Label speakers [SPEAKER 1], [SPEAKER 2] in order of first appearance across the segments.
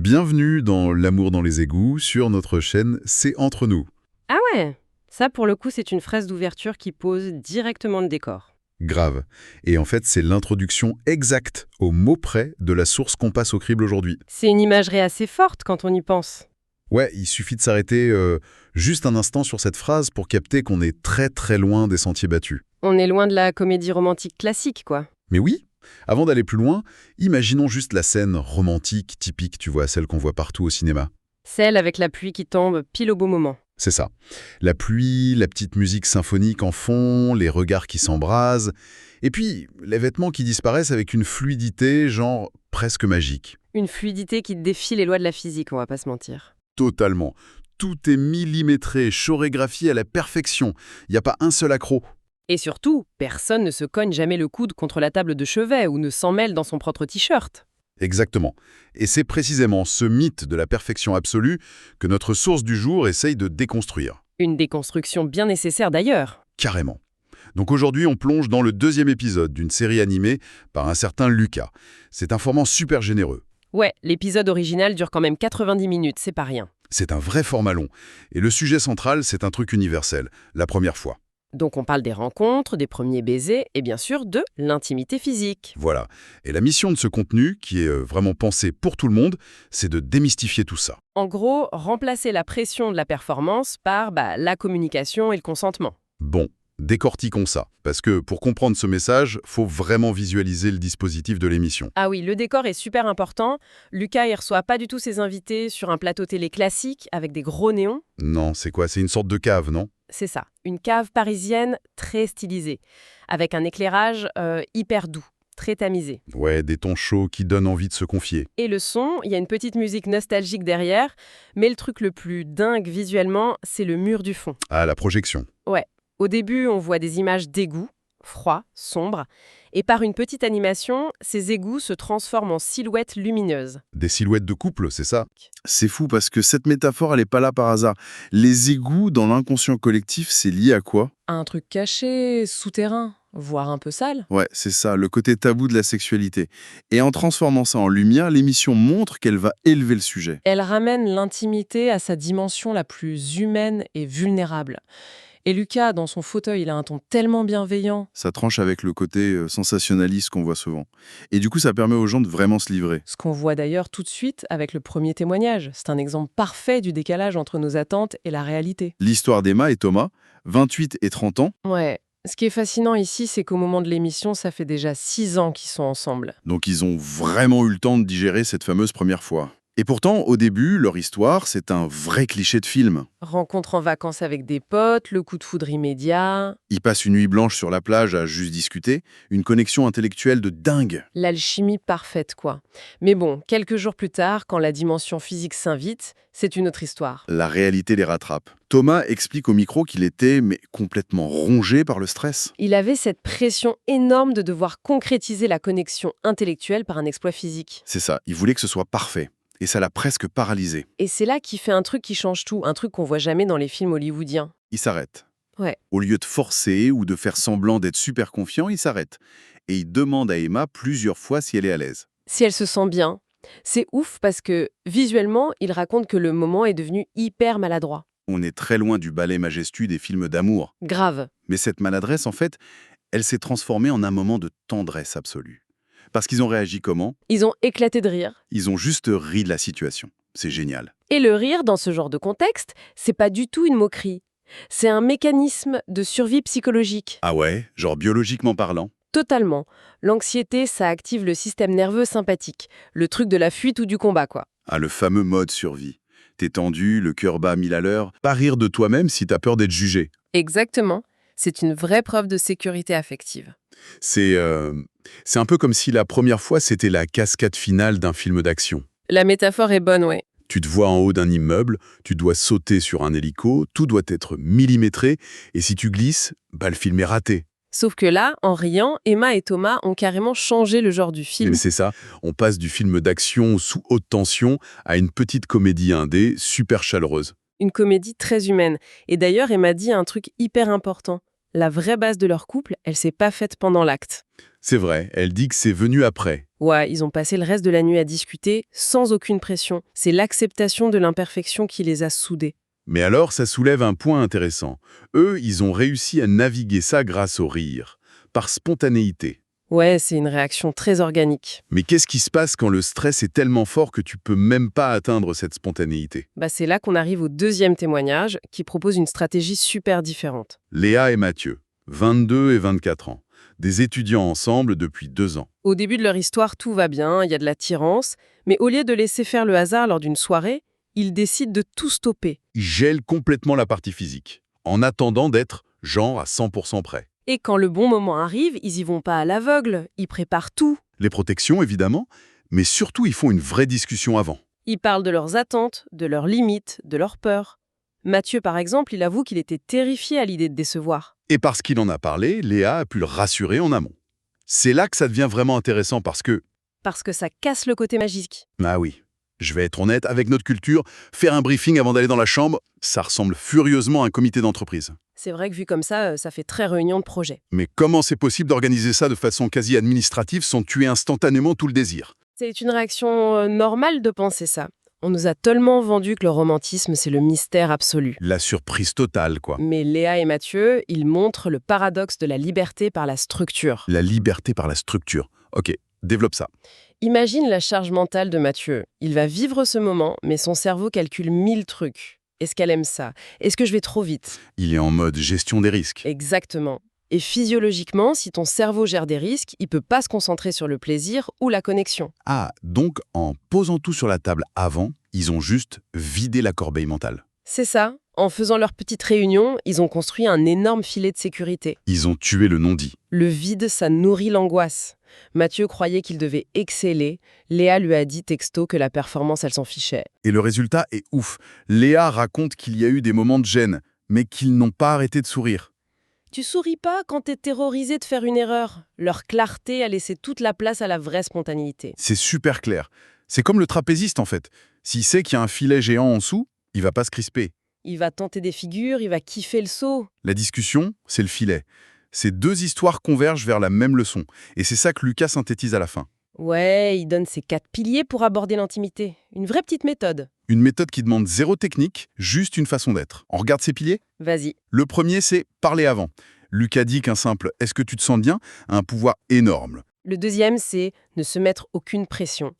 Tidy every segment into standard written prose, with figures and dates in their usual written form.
[SPEAKER 1] Bienvenue dans L'amour dans les égouts sur notre chaîne C'est entre nous.
[SPEAKER 2] Ah ouais, ça pour le coup c'est une phrase d'ouverture qui pose directement le décor.
[SPEAKER 1] Grave. Et en fait, c'est l'introduction exacte, au mot près, de la source qu'on passe au crible aujourd'hui.
[SPEAKER 2] C'est une imagerie assez forte quand on y pense.
[SPEAKER 1] Ouais, il suffit de s'arrêter juste un instant sur cette phrase pour capter qu'on est très très loin des sentiers battus.
[SPEAKER 2] On est loin de la comédie romantique classique, quoi.
[SPEAKER 1] Mais oui, avant d'aller plus loin, imaginons juste la scène romantique typique, tu vois, celle qu'on voit partout au cinéma.
[SPEAKER 2] Celle avec la pluie qui tombe pile au bon moment.
[SPEAKER 1] C'est ça. La pluie, la petite musique symphonique en fond, les regards qui s'embrasent, et puis les vêtements qui disparaissent avec une fluidité, genre presque magique.
[SPEAKER 2] Une fluidité qui défie les lois de la physique, on va pas se mentir.
[SPEAKER 1] Totalement. Tout est millimétré, chorégraphié à la perfection. Il n'y a pas un seul accroc.
[SPEAKER 2] Et surtout, personne ne se cogne jamais le coude contre la table de chevet ou ne s'en mêle dans son propre t-shirt.
[SPEAKER 1] Exactement. Et c'est précisément ce mythe de la perfection absolue que notre source du jour essaye de déconstruire.
[SPEAKER 2] Une déconstruction bien nécessaire d'ailleurs.
[SPEAKER 1] Carrément. Donc aujourd'hui, on plonge dans le deuxième épisode d'une série animée par un certain Lucas. C'est un format super généreux.
[SPEAKER 2] Ouais, l'épisode original dure quand même 90 minutes, c'est pas rien.
[SPEAKER 1] C'est un vrai format long. Et le sujet central, c'est un truc universel, la première fois.
[SPEAKER 2] Donc on parle des rencontres, des premiers baisers et bien sûr de l'intimité physique.
[SPEAKER 1] Voilà. Et la mission de ce contenu, qui est vraiment pensé pour tout le monde, c'est de démystifier tout ça.
[SPEAKER 2] En gros, remplacer la pression de la performance par la communication et le consentement.
[SPEAKER 1] Bon, décortiquons ça. Parce que pour comprendre ce message, faut vraiment visualiser le dispositif de l'émission.
[SPEAKER 2] Ah oui, le décor est super important. Lucas, il reçoit pas du tout ses invités sur un plateau télé classique avec des gros néons.
[SPEAKER 1] Non, c'est quoi? C'est une sorte de cave, non?
[SPEAKER 2] C'est ça, une cave parisienne très stylisée, avec un éclairage hyper doux, très tamisé.
[SPEAKER 1] Ouais, des tons chauds qui donnent envie de se confier.
[SPEAKER 2] Et le son, il y a une petite musique nostalgique derrière, mais le truc le plus dingue visuellement, c'est le mur du fond.
[SPEAKER 1] Ah, la projection.
[SPEAKER 2] Ouais, au début, on voit des images d'égouts, froids, sombres, et par une petite animation, ces égouts se transforment en silhouettes lumineuses.
[SPEAKER 1] Des silhouettes de couple, c'est ça?
[SPEAKER 3] C'est fou parce que cette métaphore, elle n'est pas là par hasard. Les égouts dans l'inconscient collectif, c'est lié à quoi?
[SPEAKER 2] Un truc caché, souterrain, voire un peu sale.
[SPEAKER 3] Ouais, c'est ça, le côté tabou de la sexualité. Et en transformant ça en lumière, l'émission montre qu'elle va élever le sujet.
[SPEAKER 2] Elle ramène l'intimité à sa dimension la plus humaine et vulnérable. Et Lucas, dans son fauteuil, il a un ton tellement bienveillant.
[SPEAKER 3] Ça tranche avec le côté sensationnaliste qu'on voit souvent. Et du coup, ça permet aux gens de vraiment se livrer.
[SPEAKER 2] Ce qu'on voit d'ailleurs tout de suite avec le premier témoignage. C'est un exemple parfait du décalage entre nos attentes et la réalité.
[SPEAKER 3] L'histoire d'Emma et Thomas, 28 et 30 ans,
[SPEAKER 2] Ouais. Ce qui est fascinant ici, c'est qu'au moment de l'émission, ça fait déjà 6 ans qu'ils sont ensemble.
[SPEAKER 3] donc ils ont vraiment eu le temps de digérer cette fameuse première fois. Et pourtant, au début, leur histoire, c'est un vrai cliché de film.
[SPEAKER 2] Rencontre en vacances avec des potes, le coup de foudre immédiat,
[SPEAKER 3] Ils passent une nuit blanche sur la plage à juste discuter, une connexion intellectuelle de dingue.
[SPEAKER 2] l'alchimie parfaite, quoi. Mais bon, quelques jours plus tard, quand la dimension physique s'invite, c'est une autre histoire.
[SPEAKER 3] La réalité les rattrape. Thomas explique au micro qu'il était complètement rongé par le stress.
[SPEAKER 2] Il avait cette pression énorme de devoir concrétiser la connexion intellectuelle par un exploit physique.
[SPEAKER 3] C'est ça, il voulait que ce soit parfait. Et ça l'a presque paralysé.
[SPEAKER 2] Et c'est là qu'il fait un truc qui change tout, un truc qu'on voit jamais dans les films hollywoodiens.
[SPEAKER 3] Il s'arrête.
[SPEAKER 2] Ouais.
[SPEAKER 3] Au lieu de forcer ou de faire semblant d'être super confiant, il s'arrête. Et il demande à Emma plusieurs fois si elle est à l'aise.
[SPEAKER 2] Si elle se sent bien, c'est ouf parce que visuellement, il raconte que le moment est devenu hyper maladroit.
[SPEAKER 3] On est très loin du ballet majestueux des films d'amour.
[SPEAKER 2] Grave.
[SPEAKER 3] Mais cette maladresse, en fait, elle s'est transformée en un moment de tendresse absolue. Parce qu'ils ont réagi comment?
[SPEAKER 2] Ils ont éclaté de rire.
[SPEAKER 3] Ils ont juste ri de la situation. C'est génial.
[SPEAKER 2] Et le rire, dans ce genre de contexte, c'est pas du tout une moquerie. C'est un mécanisme de survie psychologique.
[SPEAKER 3] Ah ouais, genre biologiquement parlant.
[SPEAKER 2] Totalement. L'anxiété, ça active le système nerveux sympathique. Le truc de la fuite ou du combat, quoi.
[SPEAKER 3] Ah, le fameux mode survie. T'es tendu, le cœur bat à 1000 à l'heure. Pas rire de toi-même si t'as peur d'être jugé.
[SPEAKER 2] Exactement. C'est une vraie preuve de sécurité affective.
[SPEAKER 1] C'est un peu comme si la première fois, c'était la cascade finale d'un film d'action.
[SPEAKER 2] La métaphore est bonne, ouais.
[SPEAKER 1] Tu te vois en haut d'un immeuble, tu dois sauter sur un hélico, tout doit être millimétré, et si tu glisses, le film est raté.
[SPEAKER 2] Sauf que là, en riant, Emma et Thomas ont carrément changé le genre du film.
[SPEAKER 1] Mais c'est ça, on passe du film d'action sous haute tension à une petite comédie indé super chaleureuse.
[SPEAKER 2] Une comédie très humaine. Et d'ailleurs, Emma dit un truc hyper important. La vraie base de leur couple, elle s'est pas faite pendant l'acte.
[SPEAKER 1] C'est vrai, elle dit que c'est venu après.
[SPEAKER 2] Ouais, ils ont passé le reste de la nuit à discuter sans aucune pression. C'est l'acceptation de l'imperfection qui les a soudés.
[SPEAKER 1] Mais alors, ça soulève un point intéressant. Eux, ils ont réussi à naviguer ça grâce au rire, par spontanéité.
[SPEAKER 2] Ouais, c'est une réaction très organique.
[SPEAKER 1] Mais qu'est-ce qui se passe quand le stress est tellement fort que tu peux même pas atteindre cette spontanéité?
[SPEAKER 2] C'est là qu'on arrive au deuxième témoignage, qui propose une stratégie super différente.
[SPEAKER 1] Léa et Mathieu, 22 et 24 ans, des étudiants ensemble depuis 2 ans.
[SPEAKER 2] Au début de leur histoire, tout va bien, il y a de l'attirance, mais au lieu de laisser faire le hasard lors d'une soirée, ils décident de tout stopper.
[SPEAKER 1] Ils gèlent complètement la partie physique, en attendant d'être, genre, à 100% prêts.
[SPEAKER 2] Et quand le bon moment arrive, ils y vont pas à l'aveugle, ils préparent tout.
[SPEAKER 1] Les protections, évidemment, mais surtout, ils font une vraie discussion avant.
[SPEAKER 2] Ils parlent de leurs attentes, de leurs limites, de leurs peurs. Mathieu, par exemple, il avoue qu'il était terrifié à l'idée de décevoir.
[SPEAKER 1] Et parce qu'il en a parlé, Léa a pu le rassurer en amont. C'est là que ça devient vraiment intéressant parce que,
[SPEAKER 2] Parce que ça casse le côté magique.
[SPEAKER 1] ah oui, je vais être honnête, avec notre culture, faire un briefing avant d'aller dans la chambre, ça ressemble furieusement à un comité d'entreprise.
[SPEAKER 2] C'est vrai que vu comme ça fait très réunion de projet.
[SPEAKER 1] Mais comment c'est possible d'organiser ça de façon quasi administrative sans tuer instantanément tout le désir?
[SPEAKER 2] C'est une réaction normale de penser ça. On nous a tellement vendu que le romantisme, c'est le mystère absolu.
[SPEAKER 1] La surprise totale, quoi.
[SPEAKER 2] Mais Léa et Mathieu, ils montrent le paradoxe de la liberté par la structure.
[SPEAKER 1] La liberté par la structure. Ok, développe ça.
[SPEAKER 2] Imagine la charge mentale de Mathieu. Il va vivre ce moment, mais son cerveau calcule 1000 trucs. Est-ce qu'elle aime ça? Est-ce que je vais trop vite?
[SPEAKER 1] Il est en mode gestion des risques.
[SPEAKER 2] Exactement. Et physiologiquement, si ton cerveau gère des risques, il peut pas se concentrer sur le plaisir ou la connexion.
[SPEAKER 1] Ah, donc en posant tout sur la table avant, ils ont juste vidé la corbeille mentale.
[SPEAKER 2] C'est ça. En faisant leur petite réunion, ils ont construit un énorme filet de sécurité.
[SPEAKER 1] Ils ont tué le non-dit.
[SPEAKER 2] Le vide, ça nourrit l'angoisse. Mathieu croyait qu'il devait exceller. Léa lui a dit texto que la performance, elle s'en fichait.
[SPEAKER 1] Et le résultat est ouf. Léa raconte qu'il y a eu des moments de gêne, mais qu'ils n'ont pas arrêté de sourire.
[SPEAKER 2] Tu souris pas quand t'es terrorisé de faire une erreur. Leur clarté a laissé toute la place à la vraie spontanéité.
[SPEAKER 1] C'est super clair. C'est comme le trapéziste en fait. S'il sait qu'il y a un filet géant en dessous, il va pas se crisper.
[SPEAKER 2] Il va tenter des figures, il va kiffer le saut.
[SPEAKER 1] La discussion, c'est le filet. Ces deux histoires convergent vers la même leçon. Et c'est ça que Lucas synthétise à la fin.
[SPEAKER 2] Ouais, il donne ses 4 piliers pour aborder l'intimité. Une vraie petite méthode.
[SPEAKER 1] Une méthode qui demande zéro technique, juste une façon d'être. On regarde ces piliers?
[SPEAKER 2] Vas-y.
[SPEAKER 1] Le premier, c'est parler avant. Lucas dit qu'un simple « est-ce que tu te sens bien ?» a un pouvoir énorme.
[SPEAKER 2] Le deuxième, c'est ne se mettre aucune pression.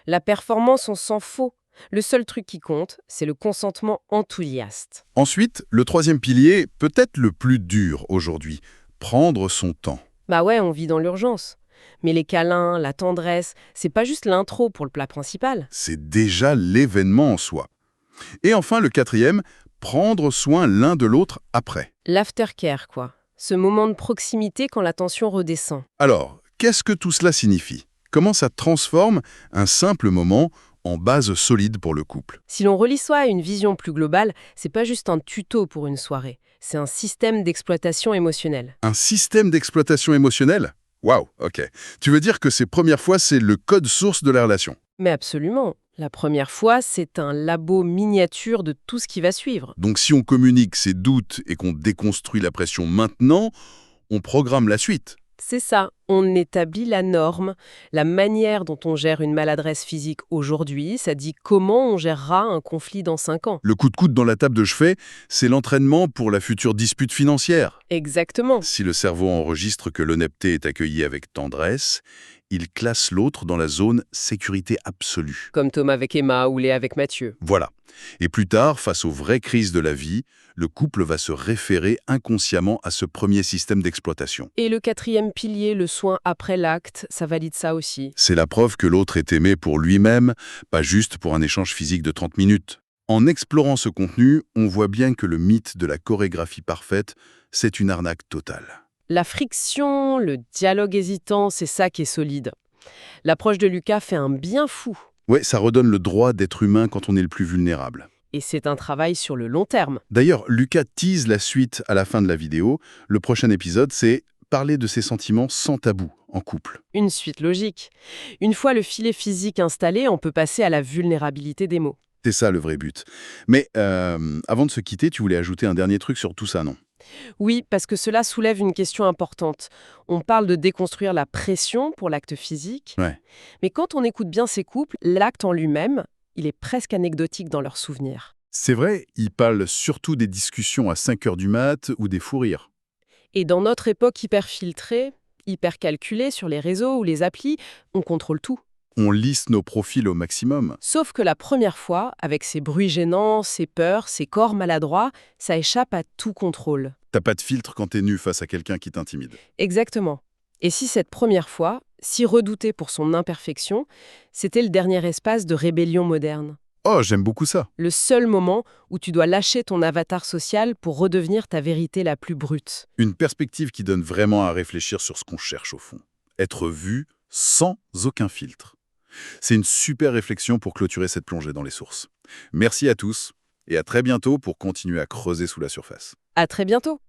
[SPEAKER 2] La performance, on s'en fout. Le seul truc qui compte, c'est le consentement enthousiaste.
[SPEAKER 1] Ensuite, le troisième pilier, peut-être le plus dur aujourd'hui, prendre son temps.
[SPEAKER 2] Bah ouais, on vit dans l'urgence. Mais les câlins, la tendresse, c'est pas juste l'intro pour le plat principal.
[SPEAKER 1] C'est déjà l'événement en soi. Et enfin, le quatrième, prendre soin l'un de l'autre après.
[SPEAKER 2] L'aftercare, quoi. Ce moment de proximité quand la tension redescend.
[SPEAKER 1] Alors, qu'est-ce que tout cela signifie? Comment ça transforme un simple moment en base solide pour le couple?
[SPEAKER 2] Si l'on relie ça à une vision plus globale, c'est pas juste un tuto pour une soirée. C'est un système d'exploitation émotionnelle.
[SPEAKER 1] Un système d'exploitation émotionnelle? Waouh, ok. Tu veux dire que ces premières fois, c'est le code source de la relation?
[SPEAKER 2] Mais absolument. La première fois, c'est un labo miniature de tout ce qui va suivre.
[SPEAKER 1] Donc si on communique ses doutes et qu'on déconstruit la pression maintenant, on programme la suite.
[SPEAKER 2] C'est ça, on établit la norme, la manière dont on gère une maladresse physique aujourd'hui, ça dit comment on gérera un conflit dans 5 ans.
[SPEAKER 1] Le coup de coude dans la table de chevet, c'est l'entraînement pour la future dispute financière.
[SPEAKER 2] Exactement.
[SPEAKER 1] Si le cerveau enregistre que l'honnêteté est accueillie avec tendresse, il classe l'autre dans la zone sécurité absolue.
[SPEAKER 2] Comme Tom avec Emma ou Léa avec Mathieu.
[SPEAKER 1] Voilà. Et plus tard, face aux vraies crises de la vie, le couple va se référer inconsciemment à ce premier système d'exploitation.
[SPEAKER 2] Et le quatrième pilier, le soin après l'acte, ça valide ça aussi.
[SPEAKER 1] C'est la preuve que l'autre est aimé pour lui-même, pas juste pour un échange physique de 30 minutes. En explorant ce contenu, on voit bien que le mythe de la chorégraphie parfaite, c'est une arnaque totale.
[SPEAKER 2] La friction, le dialogue hésitant, c'est ça qui est solide. L'approche de Lucas fait un bien fou.
[SPEAKER 1] Ouais, ça redonne le droit d'être humain quand on est le plus vulnérable.
[SPEAKER 2] Et c'est un travail sur le long terme.
[SPEAKER 1] D'ailleurs, Lucas tease la suite à la fin de la vidéo. Le prochain épisode, c'est parler de ses sentiments sans tabou, en couple.
[SPEAKER 2] Une suite logique. Une fois le filet physique installé, on peut passer à la vulnérabilité des mots.
[SPEAKER 1] C'est ça le vrai but. Mais avant de se quitter, tu voulais ajouter un dernier truc sur tout ça, non?
[SPEAKER 2] Oui, parce que cela soulève une question importante. On parle de déconstruire la pression pour l'acte physique,
[SPEAKER 3] Ouais.
[SPEAKER 2] mais quand on écoute bien ces couples, l'acte en lui-même, il est presque anecdotique dans leurs souvenirs.
[SPEAKER 3] C'est vrai, ils parlent surtout des discussions à 5 heures du mat ou des fous rires.
[SPEAKER 2] Et dans notre époque hyper filtrée, hyper calculée sur les réseaux ou les applis, on contrôle tout.
[SPEAKER 3] On lisse nos profils au maximum.
[SPEAKER 2] Sauf que la première fois, avec ses bruits gênants, ses peurs, ses corps maladroits, ça échappe à tout contrôle.
[SPEAKER 3] T'as pas de filtre quand t'es nu face à quelqu'un qui t'intimide.
[SPEAKER 2] Exactement. Et si cette première fois, si redoutée pour son imperfection, c'était le dernier espace de rébellion moderne?
[SPEAKER 3] Oh, j'aime beaucoup ça.
[SPEAKER 2] Le seul moment où tu dois lâcher ton avatar social pour redevenir ta vérité la plus brute.
[SPEAKER 3] Une perspective qui donne vraiment à réfléchir sur ce qu'on cherche au fond. Être vu sans aucun filtre. C'est une super réflexion pour clôturer cette plongée dans les sources. Merci à tous et à très bientôt pour continuer à creuser sous la surface.
[SPEAKER 2] À très bientôt!